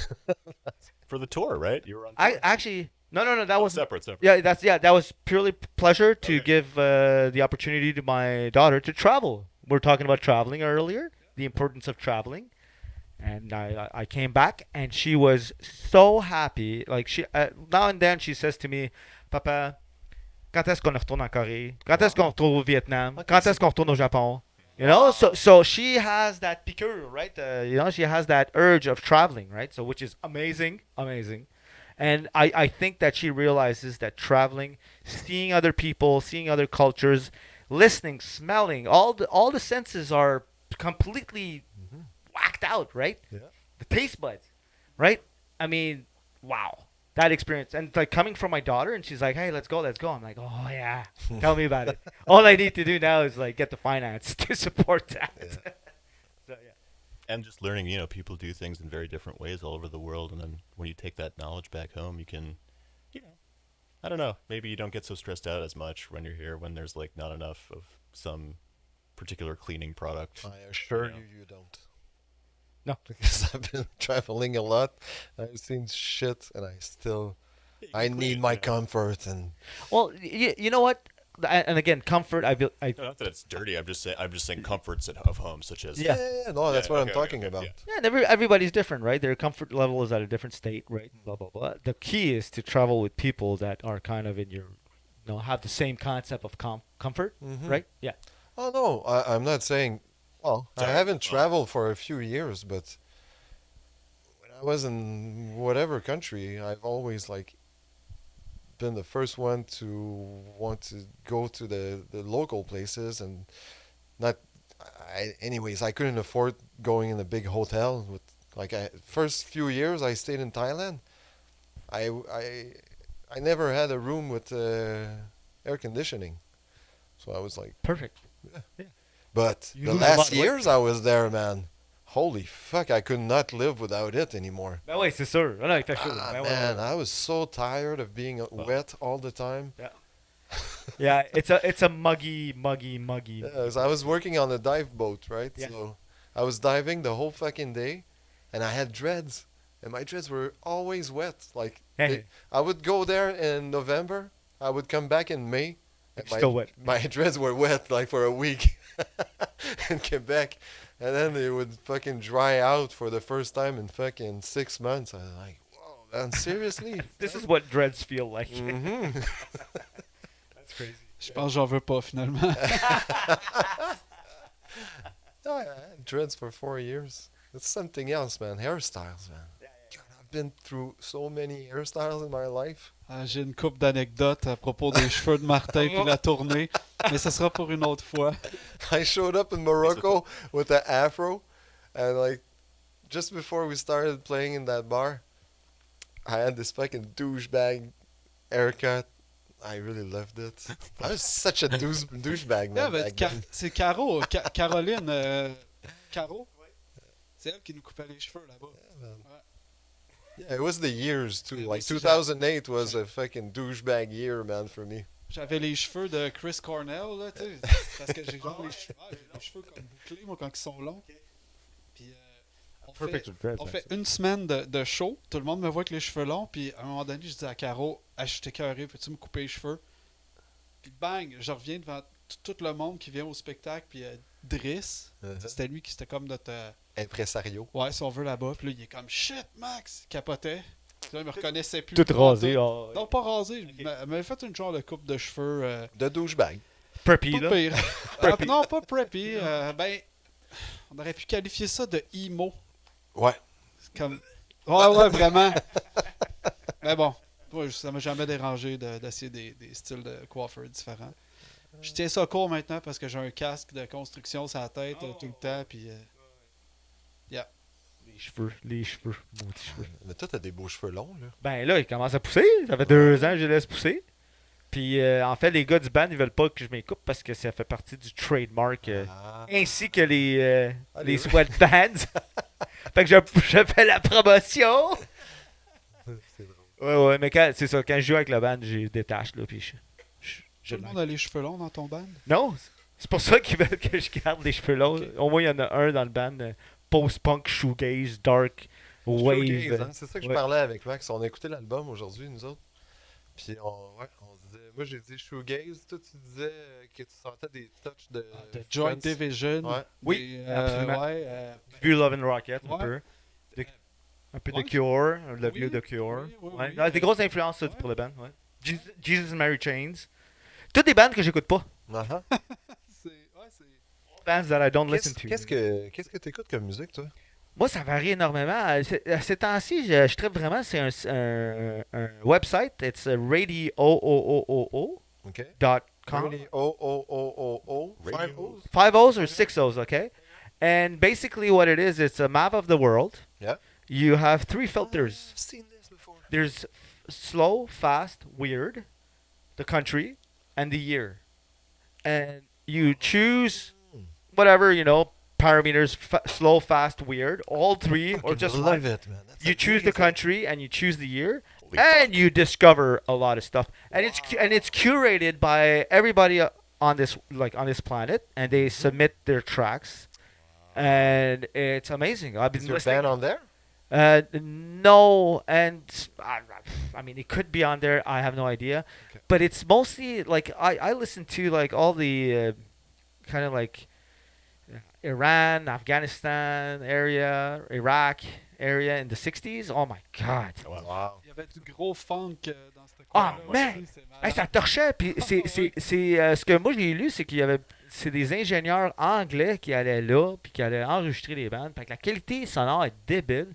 For the tour, right? You were on tour. I actually no, that was Separate. that was purely pleasure to give the opportunity to my daughter to travel. We're talking about traveling earlier, the importance of traveling, and I came back and she was so happy. Like she now and then she says to me, "Papa, quand est-ce qu'on retourne en Corée? Quand est-ce qu'on retourne au Vietnam? Quand est-ce qu'on retourne au Japon?" You know, so she has that piqûre, right? She has that urge of traveling, right? So which is amazing. And I think that she realizes that traveling, seeing other people, seeing other cultures, listening, smelling, all the senses are completely whacked out, right? Yeah. The taste buds, right? I mean, wow. That experience. And like coming from my daughter and she's like, "Hey, let's go." I'm like, "Oh yeah. Tell me about it." All I need to do now is like get the finance to support that. Yeah. So yeah. And just learning, people do things in very different ways all over the world. And then when you take that knowledge back home, you can, I don't know, maybe you don't get so stressed out as much when you're here, when there's like not enough of some particular cleaning product. I assure you don't. No. Because I've been traveling a lot. I've seen shit, and I need my comfort. And Well, you know what? And again, comfort. No, not that it's dirty. I'm just saying comforts of home, such as no, that's what I'm okay, talking okay, about. yeah. Yeah, and everybody's different, right? Their comfort level is at a different state, right? Blah blah blah. The key is to travel with people that are kind of in your, have the same concept of comfort, right? Yeah. Oh no, I'm not saying. Well, I Sorry. haven't traveled for a few years, but when I was in whatever country, I've always been the first one to want to go to the local places and not. Anyways, I couldn't afford going in a big hotel with first few years I stayed in Thailand. I never had a room with air conditioning, so I was like Perfect. But You the lose a lot last of weight. years I was there, man. Holy fuck, I could not live without it anymore. Ben oui, c'est sûr. Ah non, il fait chaud. Ah, Ben ouais, man, ouais. I was so tired of being wet all the time. Yeah, it's a muggy. Yeah, so I was working on a dive boat, right? Yeah. So I was diving the whole fucking day, and I had dreads, and my dreads were always wet. I would go there in November, I would come back in May, and Still wet. My dreads were wet for a week in Quebec, and then they would fucking dry out for the first time in fucking 6 months. I was like, whoa, man, seriously? This is what dreads feel like. Mm-hmm. That's crazy. Je pense que j'en veux pas finalement. No, I had dreads for 4 years. It's something else, man. Hairstyles, man. God, I've been through so many hairstyles in my life. J'ai une couple d'anecdotes à propos des cheveux de Martin puis la tournée, mais ça sera pour une autre fois. I showed up in Morocco with the afro, and just before we started playing in that bar, I had this fucking douchebag haircut. I really loved it. I was such a douchebag, man. Yeah, back then. c'est Caroline. Caro. C'est elle qui nous coupait les cheveux là-bas. Yeah, it was the years too. Yeah, Like this is 2008 was a fucking douchebag year, man, for me. J'avais les cheveux de Chris Cornell, là, tu sais. Parce que j'ai genre j'ai les cheveux comme bouclés, moi, quand ils sont longs. Puis on fait une semaine de show. Tout le monde me voit avec les cheveux longs. Puis à un moment donné, je dis à Caro, ah, je suis écœuré, peux-tu me couper les cheveux? Puis bang, je reviens devant tout le monde qui vient au spectacle. Puis Driss, c'était lui qui était comme notre. Impresario. Ouais, si on veut là-bas. Puis là, il est comme shit, Max, il capotait. Puis là, il me reconnaissait plus. Tout rasé. Non, pas rasé. Il m'avait fait une genre de coupe de cheveux. De douchebag. Preppy, Pas là. pire. Non, pas preppy. Ben, on aurait pu qualifier ça de emo. Ouais. C'est comme. Ouais, vraiment. Mais bon, moi, ça m'a jamais dérangé d'essayer des styles de coiffeur différents. Je tiens ça court maintenant parce que j'ai un casque de construction sur la tête tout le temps. Puis, Les cheveux. Maudits cheveux. Mais toi, t'as des beaux cheveux longs, là. Ben là, il commence à pousser. Ça fait 2 ans que je les laisse pousser. Puis en fait, les gars du band, ils veulent pas que je m'y coupe parce que ça fait partie du trademark. Ainsi que les sweatbands. Fait que je fais la promotion. C'est drôle. Ouais, mais c'est ça. Quand je joue avec la band, je détache, là. Puis tout le monde a les cheveux longs dans ton band. Non, c'est pour ça qu'ils veulent que je garde les cheveux longs. Ok. Au moins, il y en a un dans le band. Post-punk, shoegaze, dark, wave. Shoegaze, hein, c'est ça que je Ouais. parlais avec Max. On a écouté l'album aujourd'hui, nous autres. Puis on se disait, moi j'ai dit shoegaze, toi tu disais que tu sentais des touches de Joy Friends. Division. Ouais. Oui, Des, absolument. Ouais, View Love and Rocket, un Ouais. peu. Un peu de Ouais. Cure, le Oui, vieux de Cure. oui, oui, Ouais. oui. Non, des grosses influences ça, Ouais. pour le band. Ouais. Jesus and Mary Chains. Toutes des bandes que j'écoute pas. Uh-huh. c'est. Bands that I don't listen to. Qu'est-ce que t'écoutes comme musique, toi? Moi, ça varie énormément. Ces temps-ci, je tripe vraiment. C'est un website. It's radio.com. OK. .com. Really, O. Radio. 5 O's? 5 O's or 6 O's, okay? And basically what it is, it's a map of the world. Yeah. You have 3 filters. I've seen this before. There's slow, fast, weird, the country, and the year. And you choose whatever, parameters, slow, fast, weird, all 3, or just one. love it, man. That's You choose the amazing. country and you choose the year, Holy and fuck. you discover a lot of stuff. And it's curated by everybody on this planet, and they submit their tracks, and it's amazing. I've been Is your listening. band on there? No, and I mean it could be on there. I have no idea, Okay. but it's mostly like I listen to like all the kind of like Iran, Afghanistan area, Iraq area in the 60s. Oh my God. Oh, wow. Wow. Il y avait du gros funk dans ce Ah, coin-là. man! aussi, c'est malade. Hey, ça torchait. Puis ce que moi j'ai lu, c'est qu'il y avait des ingénieurs anglais qui allaient là puis qui allaient enregistrer les bandes. Fait que la qualité sonore est débile.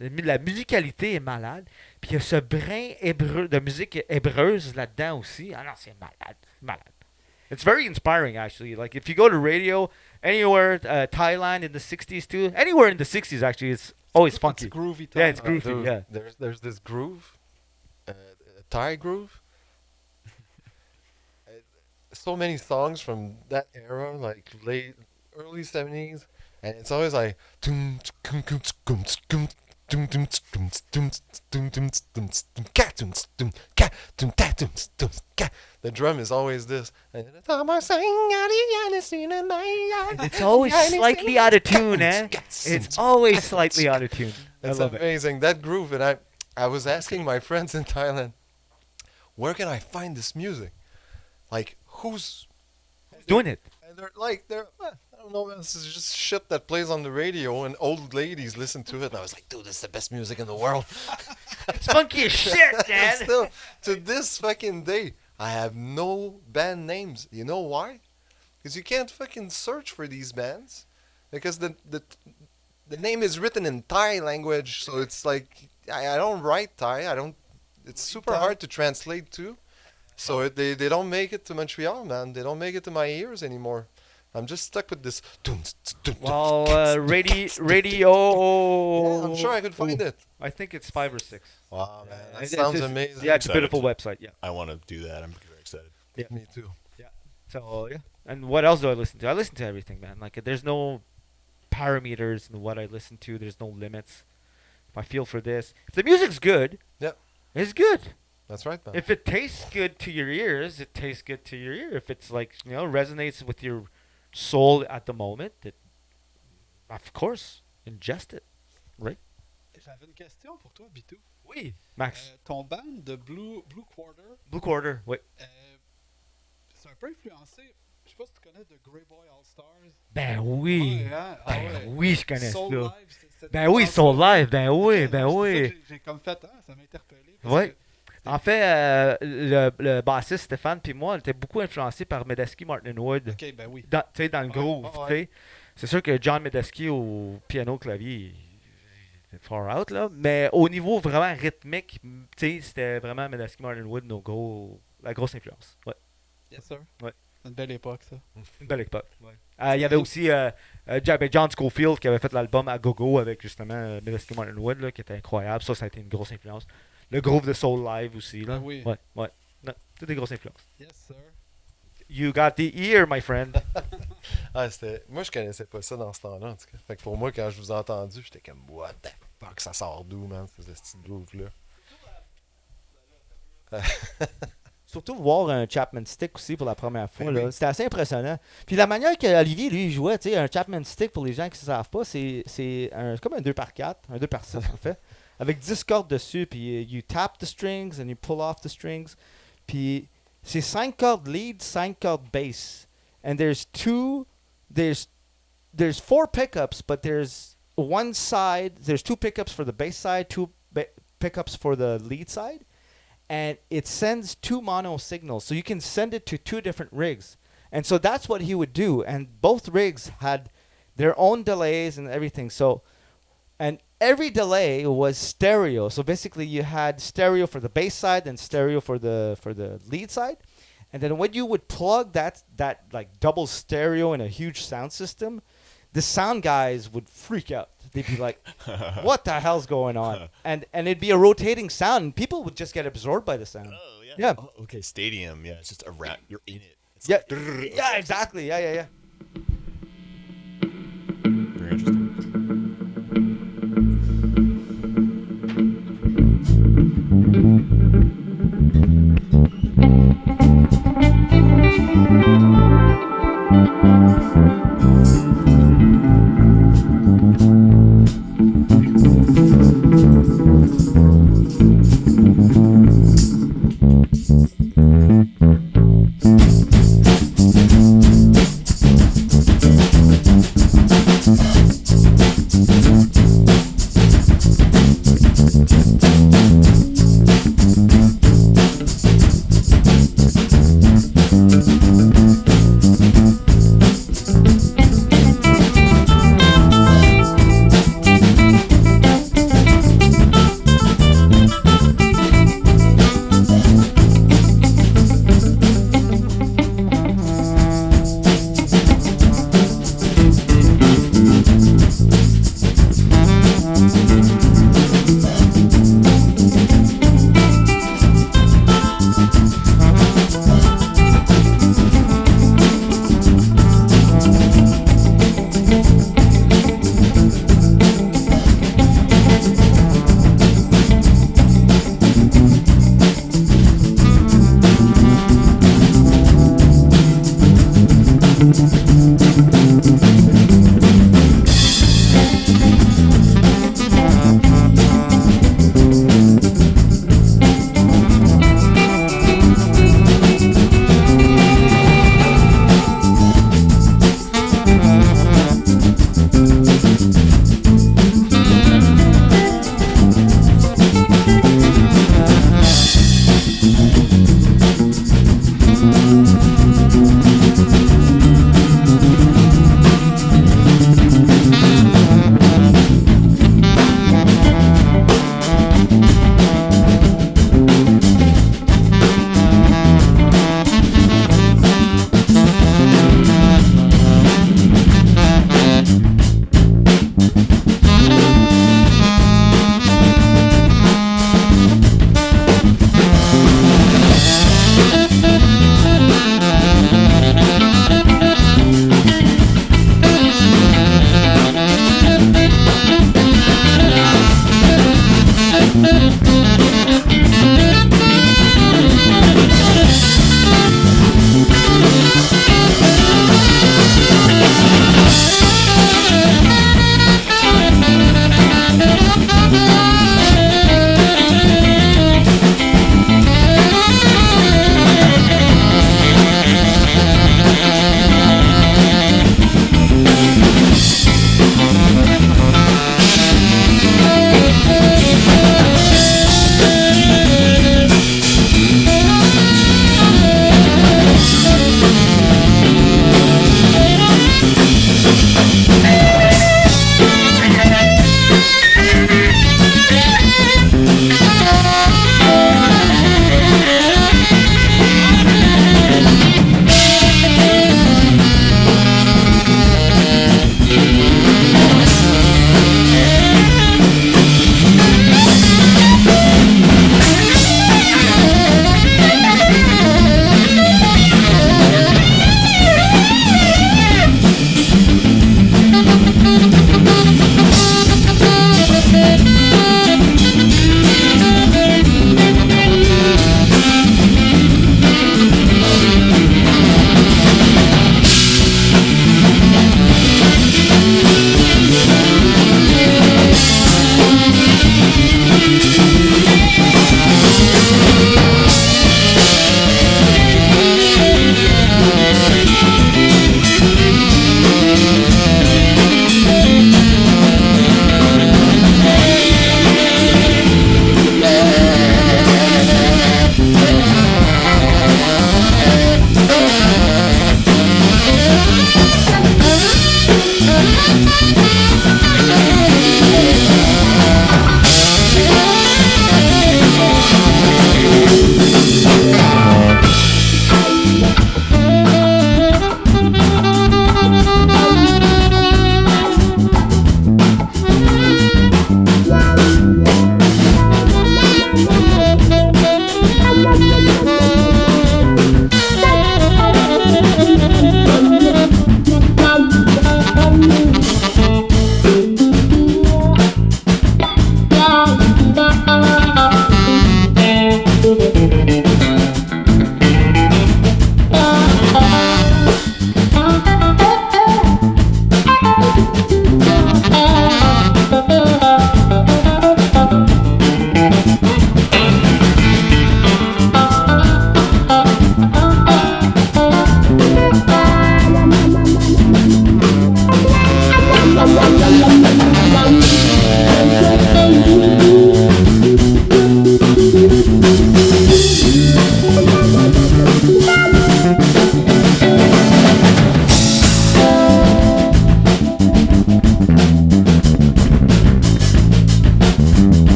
La musicalité est malade. Puis il y a ce brin hébreu, de musique hébreuse là-dedans aussi. Ah non, c'est malade. Malade. It's very inspiring, actually. Like, if you go to radio, anywhere, Thailand in the 60s too, anywhere in the 60s, actually, it's always It's funky. groovy Yeah, time. it's groovy, Dude, yeah. There's this groove, a Thai groove. So many songs from that era, like early 70s, and it's always like the drum is always this. And It's always slightly out of tune, eh? It's always slightly out of tune. I It's love it. amazing, that groove. And I was asking my friends in Thailand, where can I find this music? Like, who's Doing it. And I don't know, man, this is just shit that plays on the radio and old ladies listen to it. And I was like, dude, this is the best music in the world. It's funky as shit, And man. still, to this fucking day, I have no band names. You know why? Because you can't fucking search for these bands. Because the name is written in Thai language, so it's like, I don't write Thai. It's super hard to translate to. So they don't make it to Montreal, man. They don't make it to my ears anymore. I'm just stuck with this. Well, radio. Yeah, I'm sure I could find it. I think it's 5 or 6. Wow, man, that It's sounds just- amazing. Yeah, it's a Excited beautiful to- website. Yeah. I want to do that. I'm very excited. Me too. So yeah. And what else do I listen to? I listen to everything, man. Like there's no parameters in what I listen to. There's no limits. If I feel for this, if the music's good, Yep. it's good. That's right, man. If it tastes good to your ears, it tastes good to your ear. If it's like, resonates with your soul at the moment, of course, ingest it, right? J'avais une question pour toi, Bitou. Oui, Max. Ton band de Blue Quarter, Blue Quarter, oui. c'est un peu influencé. Je sais pas si tu connais The Grey Boy All Stars. Ben oui. Ouais, hein? Ben oui, je connais Soul ça. Live, Ben oui, Soul Live, ben oui, Ok, ben c'est ça oui. que j'ai comme fait, ça m'a interpellé. parce Ouais. que En fait, le bassiste Stéphane puis moi, on était beaucoup influencés par Medeski Martin Wood. Ok, ben oui. Tu sais, dans le Ouais, groove, ouais, tu ouais. sais. C'est sûr que John Medeski au piano clavier, c'est far out, là. Mais au niveau vraiment rythmique, tu sais, c'était vraiment Medeski Martin Wood, la grosse influence. Ouais. Yes, sir. Ouais. Une belle époque, ça. Une belle époque. Il y avait aussi John Scofield qui avait fait l'album à Gogo avec justement Medeski Martin Wood, là, qui était incroyable. Ça a été une grosse influence. Le groove de Soul Live aussi, là. Ah oui. Ouais. Non, toutes des grosses influences. Yes, sir. You got the ear, my friend. Moi, je connaissais pas ça dans ce temps-là, en tout cas. Fait que pour moi, quand je vous ai entendu, j'étais comme, what the fuck, ça sort d'où, man, ce petit groove-là? Surtout voir un Chapman Stick aussi pour la première fois. Ben Là. oui. C'était assez impressionnant. Puis la manière qu'Olivier, lui, jouait, tu sais, un Chapman Stick, pour les gens qui ne savent pas, c'est comme un 2x4, un 2x6 en fait, avec 10 cordes dessus, puis you tap the strings and you pull off the strings. Puis c'est 5 cordes lead, 5 cordes bass. And there's 4 pickups, but there's one side, there's 2 pickups for the bass side, 2 pickups for the lead side. And it sends 2 mono signals. So you can send it to 2 different rigs. And so that's what he would do. And both rigs had their own delays and everything. So, and every delay was stereo. So basically you had stereo for the bass side and stereo for the lead side. And then when you would plug that like double stereo in a huge sound system, the sound guys would freak out. They'd be like, what the hell's going on? And it'd be a rotating sound, and people would just get absorbed by the sound. Oh, yeah. Yeah. Oh, okay, stadium. Yeah, it's just around. You're in it. It's Yeah, like, yeah, exactly. Yeah. Very interesting.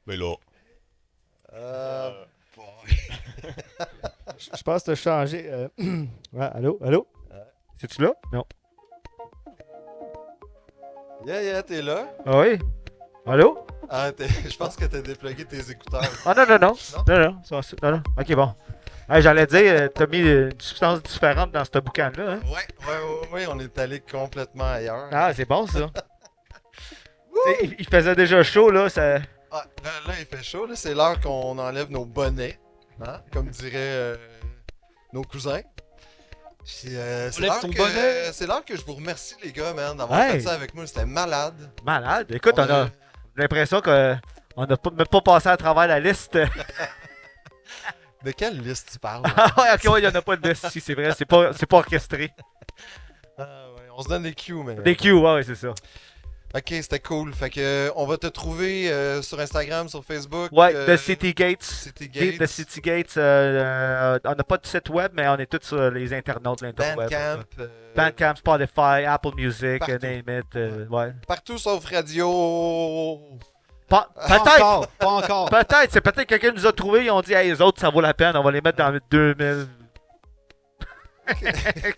Mais là. Je pense que tu as changé. Ouais, allô? Allô? C'est-tu là? Non. Yeah, t'es là? Ah oui? Allô? Ah, je pense que t'as déplugué tes écouteurs. Ah non. Non. Ok, bon. Hey, j'allais dire, t'as mis une substance différente dans ce boucan-là. Hein? Ouais, on est allé complètement ailleurs. Ah, c'est bon ça. Il faisait déjà chaud, là. Ça... Ah, là, il fait chaud, là. C'est l'heure qu'on enlève nos bonnets, hein? Comme diraient nos cousins. Puis, c'est l'heure que je vous remercie, les gars, man, d'avoir fait ça avec moi. C'était malade. Malade? Écoute, on a l'impression qu'on n'a même pas passé à travers la liste. De quelle liste tu parles? Ah ouais, il n'y en a pas de liste ici, c'est vrai. C'est pas orchestré. Ah ouais, on se donne des cues, man. Des cues, ouais, c'est ça. Ok, c'était cool. Fait que on va te trouver sur Instagram, sur Facebook. Ouais, The City Gates. The City Gates. On n'a pas de site web, mais on est tous sur les internautes de l'interweb. Bandcamp, Spotify, Apple Music, name it. Ouais. Partout sauf radio. Peut-être. Pas encore. Peut-être. C'est peut-être que quelqu'un nous a trouvé. Ils ont dit, hey, les autres, ça vaut la peine. On va les mettre dans 2000.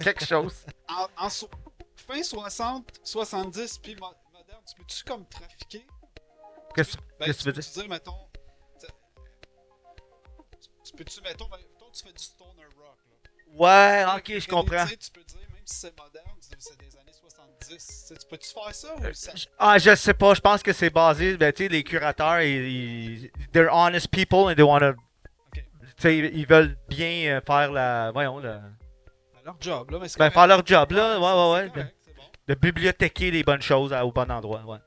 Quelque chose. Fin 60, 70, puis moderne, Tu peux-tu comme trafiquer? Qu'est-ce Ben, que tu veux dire? peux-tu dire, mettons... Tu peux-tu, mettons, tu fais du stoner rock, là. Ouais, Tu ok, sais, je comprends. Tu peux dire, même si c'est moderne, c'est des années 70, tu sais, tu peux-tu faire ça ou ça... Ah, je sais pas, je pense que c'est basé, ben, tu sais, les curateurs, they're honest people and they wanna, Ok. tu sais, ils veulent bien faire Ben, leur job, là, mais c'est ben, correct. faire leur job, là, ouais, C'est correct, c'est bon. de bibliothéquer les bonnes choses au bon endroit, ouais.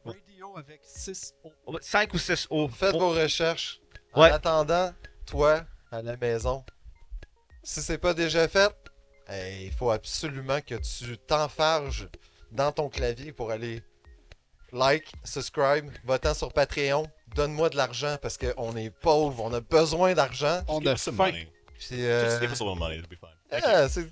Radio avec 6 O. 5 ou 6 O. Faites vos recherches. En Ouais. attendant, toi, à la maison, si c'est pas déjà fait, il faut absolument que tu t'enfarges dans ton clavier pour aller like, subscribe, va-t'en sur Patreon, donne-moi de l'argent parce qu'on est pauvres, on a besoin d'argent. On Give a us some faim. money. Puis, Just give us a little money, it'll be fine. Thank you. c'est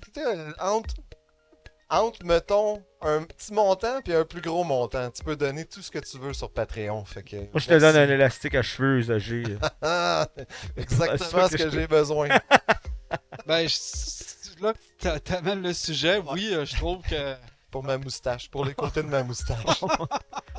entre, mettons, un petit montant puis un plus gros montant. Tu peux donner tout ce que tu veux sur Patreon. Fait que, Moi, je te donne un merci. élastique à cheveux usagé. Ah, C'est exactement ça ce que que je j'ai besoin. Ben, là, t'amènes le sujet. Oui, je trouve que... Pour ma moustache, pour les côtés de ma moustache.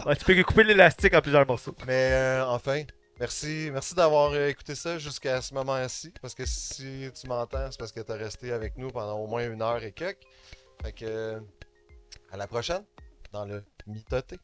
Ouais, tu peux couper l'élastique en plusieurs morceaux. Mais enfin, merci d'avoir écouté ça jusqu'à ce moment-ci. Parce que si tu m'entends, c'est parce que tu as resté avec nous pendant au moins 1 heure et quelques. Fait que à la prochaine dans le Mitoté.